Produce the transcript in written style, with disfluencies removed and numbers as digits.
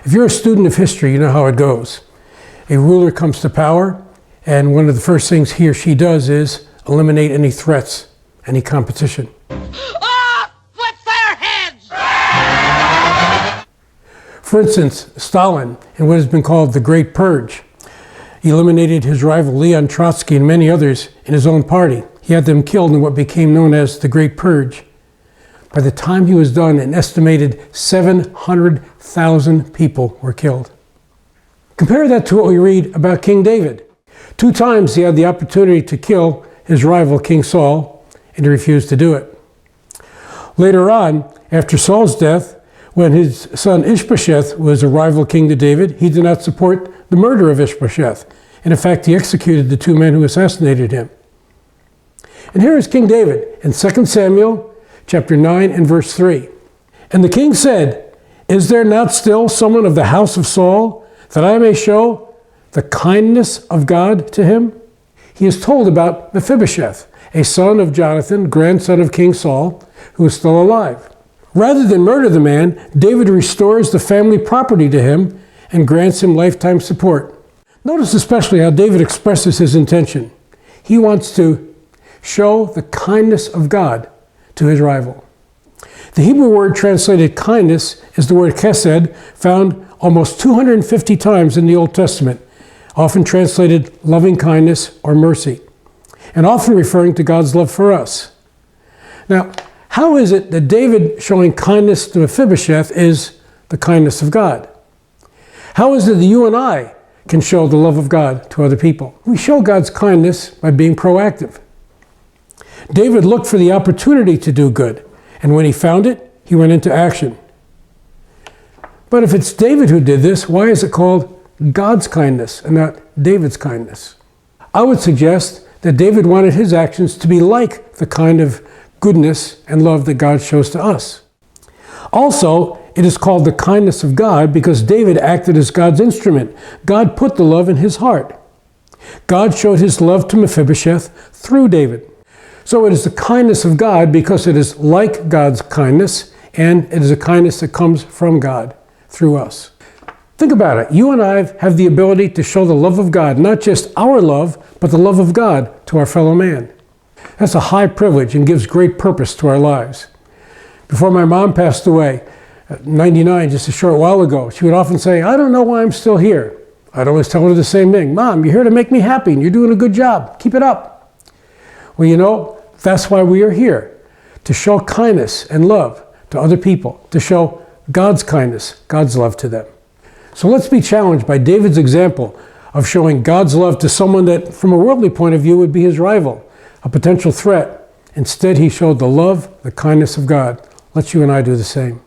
If you're a student of history, you know how it goes. A ruler comes to power, and one of the first things he or she does is eliminate any threats, any competition. Off with their heads! For instance, Stalin, in what has been called the Great Purge, eliminated his rival Leon Trotsky and many others in his own party. He had them killed in what became known as the Great Purge. By the time he was done, an estimated 700,000 people were killed. Compare that to what we read about King David. 2 times he had the opportunity to kill his rival King Saul, and he refused to do it. Later on, after Saul's death, when his son Ishbosheth was a rival king to David, he did not support the murder of Ishbosheth. And in fact, he executed the 2 men who assassinated him. And here is King David in 2 Samuel chapter 9 and verse 3. And the king said, "Is there not still someone of the house of Saul, that I may show the kindness of God to him?" He is told about Mephibosheth, a son of Jonathan, grandson of King Saul, who is still alive. Rather than murder the man, David restores the family property to him and grants him lifetime support. Notice especially how David expresses his intention. He wants to show the kindness of God to his rival. The Hebrew word translated kindness is the word chesed, found almost 250 times in the Old Testament, often translated loving kindness or mercy, and often referring to God's love for us. Now, how is it that David showing kindness to Mephibosheth is the kindness of God? How is it that you and I can show the love of God to other people? We show God's kindness by being proactive. David looked for the opportunity to do good, and when he found it, he went into action. But if it's David who did this, why is it called God's kindness and not David's kindness? I would suggest that David wanted his actions to be like the kind of goodness and love that God shows to us. Also, it is called the kindness of God because David acted as God's instrument. God put the love in his heart. God showed his love to Mephibosheth through David. So it is the kindness of God because it is like God's kindness, and it is a kindness that comes from God through us. Think about it. You and I have the ability to show the love of God, not just our love, but the love of God to our fellow man. That's a high privilege and gives great purpose to our lives. Before my mom passed away, at 99, just a short while ago, she would often say, "I don't know why I'm still here." I'd always tell her the same thing. "Mom, you're here to make me happy, and you're doing a good job. Keep it up." Well, you know, that's why we are here, to show kindness and love to other people, to show God's kindness, God's love to them. So let's be challenged by David's example of showing God's love to someone that, from a worldly point of view, would be his rival, a potential threat. Instead, he showed the love, the kindness of God. Let's you and I do the same.